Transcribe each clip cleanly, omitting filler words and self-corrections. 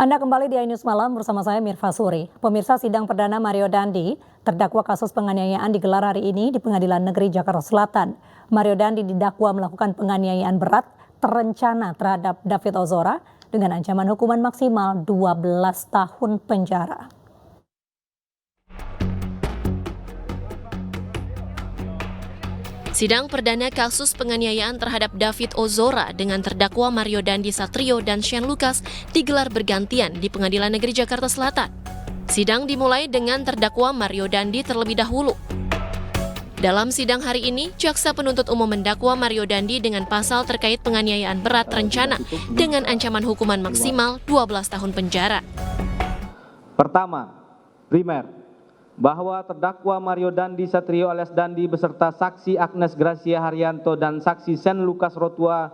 Anda kembali di iNews Malam bersama saya Mirva Suri. Pemirsa, sidang perdana Mario Dandi, terdakwa kasus penganiayaan digelar hari ini di Pengadilan Negeri Jakarta Selatan. Mario Dandi didakwa melakukan penganiayaan berat terencana terhadap David Ozora dengan ancaman hukuman maksimal 12 tahun penjara. Sidang perdana kasus penganiayaan terhadap David Ozora dengan terdakwa Mario Dandi Satrio dan Shane Lucas digelar bergantian di Pengadilan Negeri Jakarta Selatan. Sidang dimulai dengan terdakwa Mario Dandi terlebih dahulu. Dalam sidang hari ini, jaksa penuntut umum mendakwa Mario Dandi dengan pasal terkait penganiayaan berat rencana dengan ancaman hukuman maksimal 12 tahun penjara. Pertama, primer, bahwa terdakwa Mario Dandi Satrio alias Dandi beserta saksi Agnes Gracia Haryanto dan saksi Shane Lucas Rotua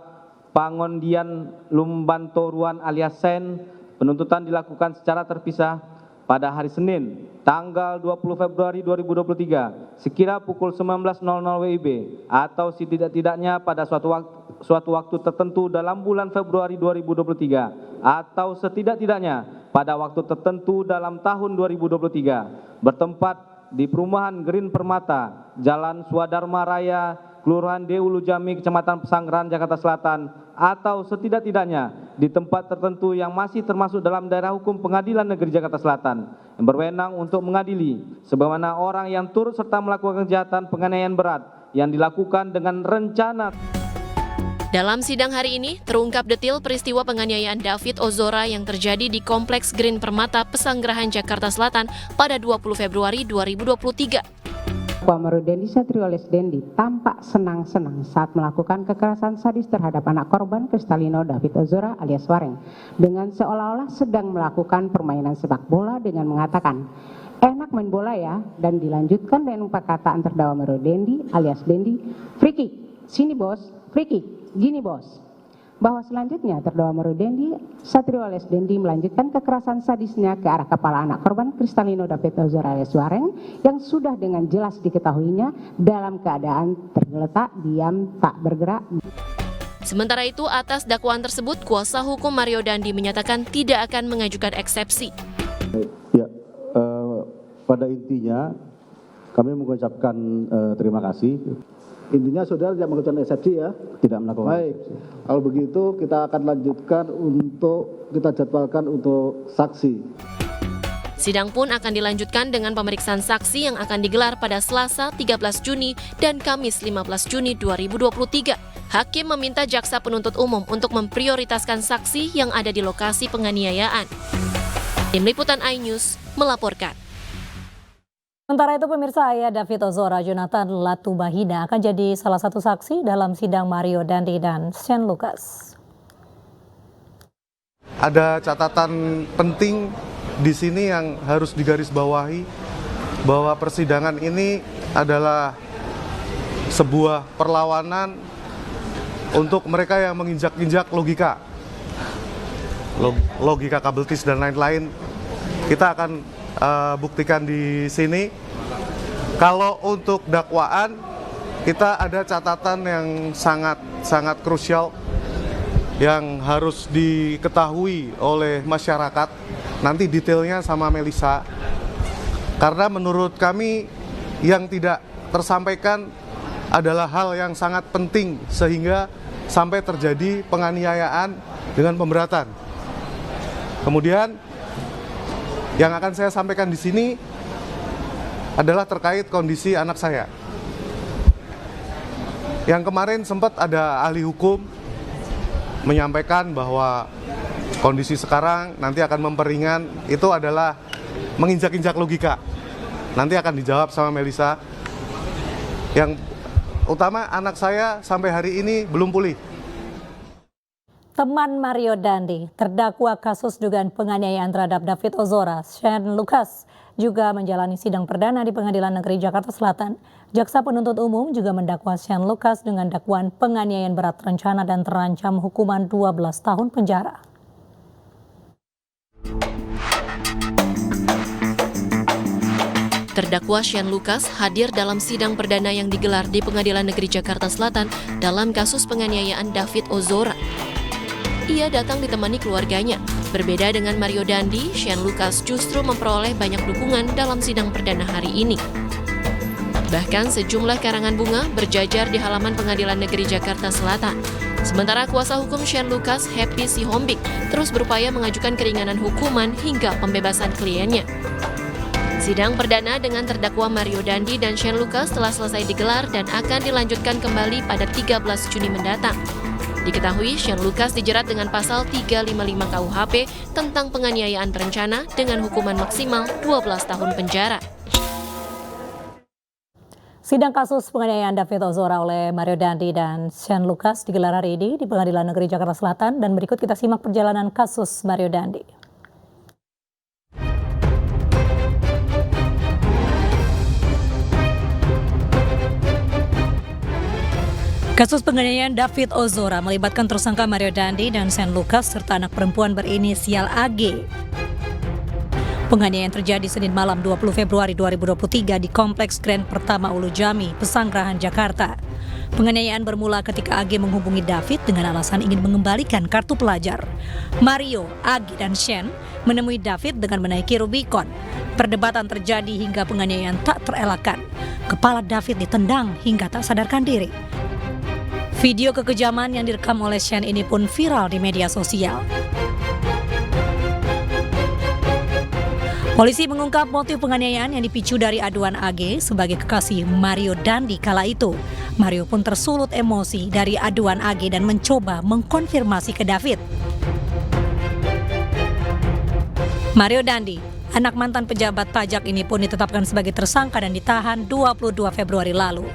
Pangondian Lumbantoruan alias Shane, penuntutan dilakukan secara terpisah pada hari Senin, tanggal 20 Februari 2023, sekira pukul 19.00 WIB atau setidak-tidaknya pada suatu waktu tertentu dalam bulan Februari 2023 atau setidak-tidaknya pada waktu tertentu dalam tahun 2023, bertempat di perumahan Green Permata, Jalan Swadharma Raya, Kelurahan Deulu Jami, Kecamatan Pesanggerahan, Jakarta Selatan, atau setidak-tidaknya di tempat tertentu yang masih termasuk dalam daerah hukum Pengadilan Negeri Jakarta Selatan yang berwenang untuk mengadili sebagaimana orang yang turut serta melakukan kejahatan penganiayaan berat yang dilakukan dengan rencana. Dalam sidang hari ini, terungkap detil peristiwa penganiayaan David Ozora yang terjadi di Kompleks Green Permata, Pesanggerahan, Jakarta Selatan pada 20 Februari 2023. Mario Dandi Satrio alias Dandi tampak senang-senang saat melakukan kekerasan sadis terhadap anak korban Kristalino David Ozora alias Wareng dengan seolah-olah sedang melakukan permainan sepak bola dengan mengatakan, "Enak main bola ya," dan dilanjutkan dengan perkataan terdakwa Mario Dandi alias Dandi, "Free kick, sini bos, free kick, gini bos." Bahwa selanjutnya terdakwa Mario Dandi Satrio alias Dandi melanjutkan kekerasan sadisnya ke arah kepala anak korban Kristalino David Ozora alias Wareng yang sudah dengan jelas diketahuinya dalam keadaan tergeletak diam tak bergerak. Sementara itu, atas dakwaan tersebut, kuasa hukum Mario Dandi menyatakan tidak akan mengajukan eksepsi. Ya, pada intinya kami mengucapkan terima kasih. Intinya saudara tidak mengajukan eksepsi ya? Tidak melakukan. Baik, kalau begitu kita akan lanjutkan kita jadwalkan untuk saksi. Sidang pun akan dilanjutkan dengan pemeriksaan saksi yang akan digelar pada Selasa 13 Juni dan Kamis 15 Juni 2023. Hakim meminta jaksa penuntut umum untuk memprioritaskan saksi yang ada di lokasi penganiayaan. Tim Liputan iNews melaporkan. Sementara itu, pemirsa, ayah David Ozora, Jonathan Latubahina, akan jadi salah satu saksi dalam sidang Mario Dandi dan Shane Lucas. Ada catatan penting di sini yang harus digarisbawahi bahwa persidangan ini adalah sebuah perlawanan untuk mereka yang menginjak-injak logika kabeltis dan lain-lain. Kita akan buktikan di sini. Kalau untuk dakwaan, kita ada catatan yang sangat krusial yang harus diketahui oleh masyarakat. Nanti detailnya sama Melisa. Karena menurut kami yang tidak tersampaikan adalah hal yang sangat penting sehingga sampai terjadi penganiayaan dengan pemberatan. Kemudian yang akan saya sampaikan di sini adalah terkait kondisi anak saya. Yang kemarin sempat ada ahli hukum menyampaikan bahwa kondisi sekarang nanti akan memperingan, itu adalah menginjak-injak logika. Nanti akan dijawab sama Melisa. Yang utama anak saya sampai hari ini belum pulih. Teman Mario Dandi, terdakwa kasus dugaan penganiayaan terhadap David Ozora, Shane Lucas, juga menjalani sidang perdana di Pengadilan Negeri Jakarta Selatan. Jaksa penuntut umum juga mendakwa Shane Lucas dengan dakwaan penganiayaan berat rencana dan terancam hukuman 12 tahun penjara. Terdakwa Shane Lucas hadir dalam sidang perdana yang digelar di Pengadilan Negeri Jakarta Selatan dalam kasus penganiayaan David Ozora. Ia datang ditemani keluarganya. Berbeda dengan Mario Dandi, Shane Lucas justru memperoleh banyak dukungan dalam sidang perdana hari ini. Bahkan sejumlah karangan bunga berjajar di halaman Pengadilan Negeri Jakarta Selatan. Sementara kuasa hukum Shane Lucas, Happy Sihombing, terus berupaya mengajukan keringanan hukuman hingga pembebasan kliennya. Sidang perdana dengan terdakwa Mario Dandi dan Shane Lucas telah selesai digelar dan akan dilanjutkan kembali pada 13 Juni mendatang. Diketahui Shane Lucas dijerat dengan pasal 355 KUHP tentang penganiayaan berencana dengan hukuman maksimal 12 tahun penjara. Sidang kasus penganiayaan David Ozora oleh Mario Dandi dan Shane Lucas digelar hari ini di Pengadilan Negeri Jakarta Selatan, dan berikut kita simak perjalanan kasus Mario Dandi. Kasus penganiayaan David Ozora melibatkan tersangka Mario Dandi dan Shane Lucas serta anak perempuan berinisial AG. Penganiayaan terjadi Senin malam 20 Februari 2023 di Kompleks Grand Pertama Ulu Jami, Pesanggerahan, Jakarta. Penganiayaan bermula ketika AG menghubungi David dengan alasan ingin mengembalikan kartu pelajar. Mario, AG, dan Shane menemui David dengan menaiki Rubicon. Perdebatan terjadi hingga penganiayaan tak terelakkan. Kepala David ditendang hingga tak sadarkan diri. Video kekejaman yang direkam oleh Shane ini pun viral di media sosial. Polisi mengungkap motif penganiayaan yang dipicu dari aduan AG sebagai kekasih Mario Dandi kala itu. Mario pun tersulut emosi dari aduan AG dan mencoba mengkonfirmasi ke David. Mario Dandi, anak mantan pejabat pajak ini pun ditetapkan sebagai tersangka dan ditahan 22 Februari lalu.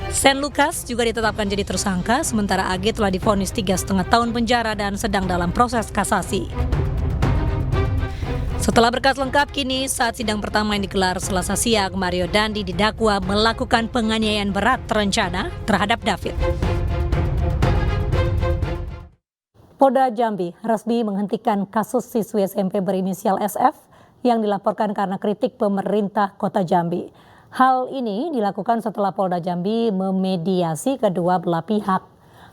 Shane Lucas juga ditetapkan jadi tersangka, sementara AG telah divonis 3,5 tahun penjara dan sedang dalam proses kasasi. Setelah berkas lengkap, kini saat sidang pertama yang digelar Selasa siang, Mario Dandi didakwa melakukan penganiayaan berat terencana terhadap David. Polda Jambi resmi menghentikan kasus siswi SMP berinisial SF yang dilaporkan karena kritik pemerintah Kota Jambi. Hal ini dilakukan setelah Polda Jambi memediasi kedua belah pihak.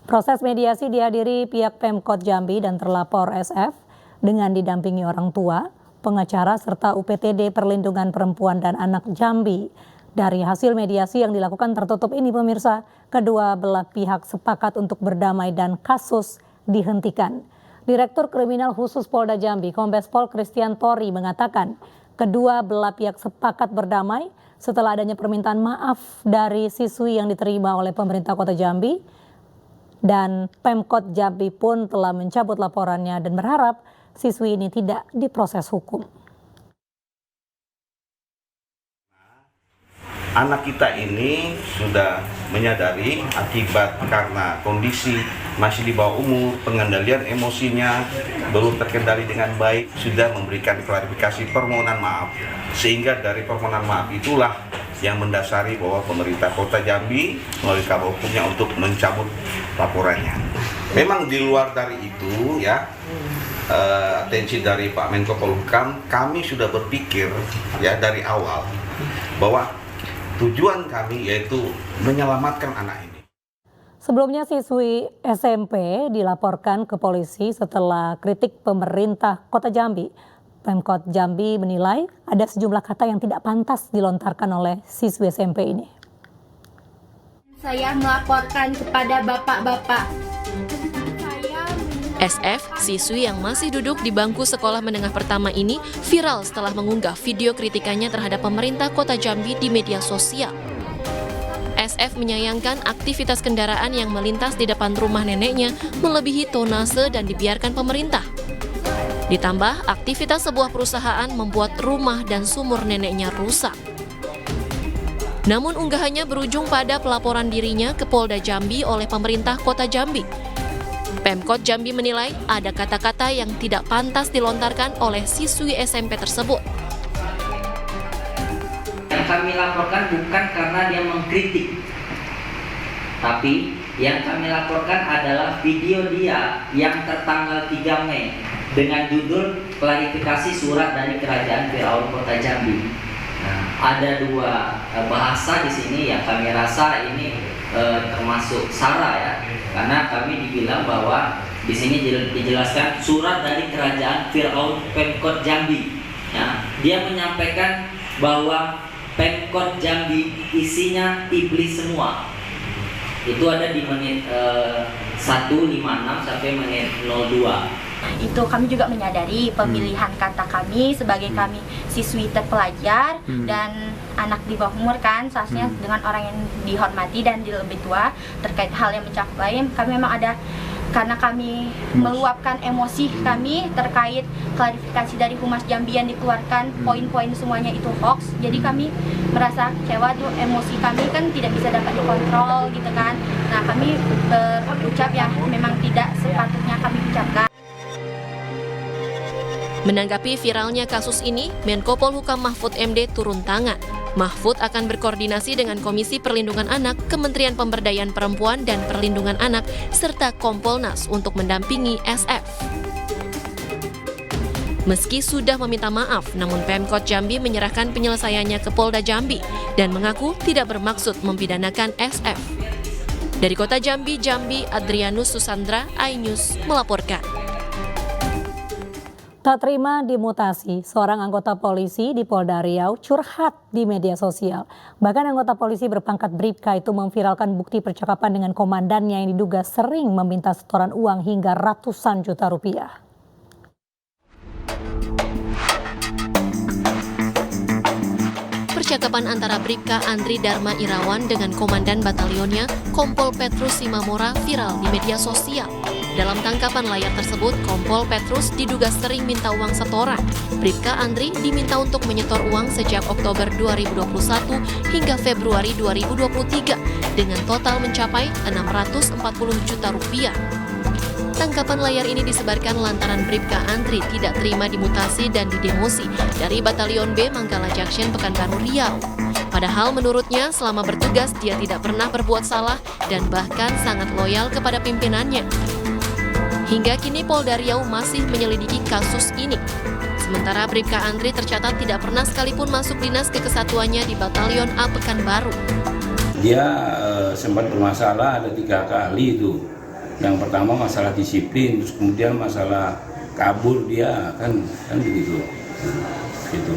Proses mediasi dihadiri pihak Pemkot Jambi dan terlapor SF dengan didampingi orang tua, pengacara, serta UPTD Perlindungan Perempuan dan Anak Jambi. Dari hasil mediasi yang dilakukan tertutup ini, pemirsa, kedua belah pihak sepakat untuk berdamai dan kasus dihentikan. Direktur Kriminal Khusus Polda Jambi, Kombes Pol Christian Tori, mengatakan kedua belah pihak sepakat berdamai setelah adanya permintaan maaf dari siswi yang diterima oleh pemerintah Kota Jambi, dan Pemkot Jambi pun telah mencabut laporannya dan berharap siswi ini tidak diproses hukum. Anak kita ini sudah menyadari akibat karena kondisi masih di bawah umur, pengendalian emosinya belum terkendali dengan baik, sudah memberikan klarifikasi permohonan maaf. Sehingga dari permohonan maaf itulah yang mendasari bahwa pemerintah Kota Jambi melalui kabel hukumnya untuk mencabut laporannya. Memang di luar dari itu ya, atensi dari Pak Menko Polhukam, kami sudah berpikir ya dari awal bahwa tujuan kami yaitu menyelamatkan anak ini. Sebelumnya siswi SMP dilaporkan ke polisi setelah kritik pemerintah Kota Jambi. Pemkot Jambi menilai ada sejumlah kata yang tidak pantas dilontarkan oleh siswi SMP ini. Saya melaporkan kepada bapak-bapak. SF, siswi yang masih duduk di bangku sekolah menengah pertama ini viral setelah mengunggah video kritikannya terhadap pemerintah Kota Jambi di media sosial. SF menyayangkan aktivitas kendaraan yang melintas di depan rumah neneknya melebihi tonase dan dibiarkan pemerintah. Ditambah, aktivitas sebuah perusahaan membuat rumah dan sumur neneknya rusak. Namun unggahannya berujung pada pelaporan dirinya ke Polda Jambi oleh pemerintah Kota Jambi. Pemkot Jambi menilai ada kata-kata yang tidak pantas dilontarkan oleh siswi SMP tersebut. Yang kami laporkan bukan karena dia mengkritik, tapi yang kami laporkan adalah video dia yang tertanggal 3 Mei dengan judul klarifikasi surat dari Kerajaan Firaun Kota Jambi. Nah, ada dua bahasa di sini yang kami rasa ini termasuk sara ya, karena kami dibilang bahwa Di sini dijelaskan surat dari Kerajaan Firaun Pemkot Jambi. Ya, dia menyampaikan bahwa Pemkot Jambi isinya iblis semua. Itu ada di menit 156 sampai menit 02. Itu kami juga menyadari pemilihan kata kami sebagai kami siswi terpelajar dan anak di bawah umur kan seharusnya dengan orang yang dihormati dan lebih tua terkait hal yang mencapai kami memang ada karena kami meluapkan emosi kami terkait klarifikasi dari Humas Jambi yang dikeluarkan poin-poin semuanya itu hoax, jadi kami merasa kecewa tuh, emosi kami kan tidak bisa dapat dikontrol gitu kan. Nah kami berucap yang memang tidak sepatutnya kami ucapkan. Menanggapi viralnya kasus ini, Menko Polhukam Mahfud MD turun tangan. Mahfud akan berkoordinasi dengan Komisi Perlindungan Anak, Kementerian Pemberdayaan Perempuan dan Perlindungan Anak, serta Kompolnas untuk mendampingi SF. Meski sudah meminta maaf, namun Pemkot Jambi menyerahkan penyelesaiannya ke Polda Jambi dan mengaku tidak bermaksud mempidanakan SF. Dari Kota Jambi, Adrianus Susandra, iNews melaporkan. Tak terima dimutasi, seorang anggota polisi di Polda Riau curhat di media sosial. Bahkan anggota polisi berpangkat Bribka itu memviralkan bukti percakapan dengan komandannya yang diduga sering meminta setoran uang hingga ratusan juta rupiah. Percakapan antara Bribka Andri Dharma Irawan dengan komandan batalionnya, Kompol Petrus Simamora, viral di media sosial. Dalam tangkapan layar tersebut, Kompol Petrus diduga sering minta uang setoran. Bribka Andri diminta untuk menyetor uang sejak Oktober 2021 hingga Februari 2023 dengan total mencapai 640 juta rupiah. Tangkapan layar ini disebarkan lantaran Bribka Andri tidak terima dimutasi dan didemosi dari Batalion B Manggala Junction, Pekanbaru, Riau. Padahal menurutnya selama bertugas dia tidak pernah berbuat salah dan bahkan sangat loyal kepada pimpinannya. Hingga kini Polda Riau masih menyelidiki kasus ini. Sementara Bribka Andri tercatat tidak pernah sekalipun masuk dinas kekesatuannya di Batalion A Pekanbaru. Dia sempat bermasalah ada 3 kali itu. Yang pertama masalah disiplin, terus kemudian masalah kabur dia kan begitu. Gitu.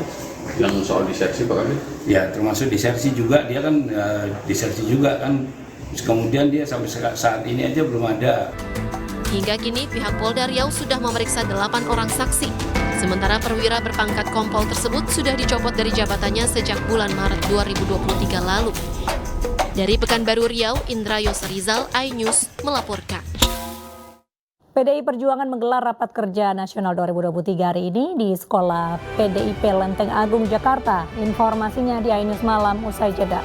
Yang soal disersi Pak Kami? Ya termasuk disersi juga, dia kan disersi juga kan. Terus kemudian dia sampai saat ini aja belum ada. Hingga kini pihak Polda Riau sudah memeriksa 8 orang saksi. Sementara perwira berpangkat kompol tersebut sudah dicopot dari jabatannya sejak bulan Maret 2023 lalu. Dari Pekanbaru Riau, Indra Yosrizal, iNews melaporkan. PDI Perjuangan menggelar rapat kerja nasional 2023 hari ini di Sekolah PDIP Lenteng Agung, Jakarta. Informasinya di iNews Malam usai jeda.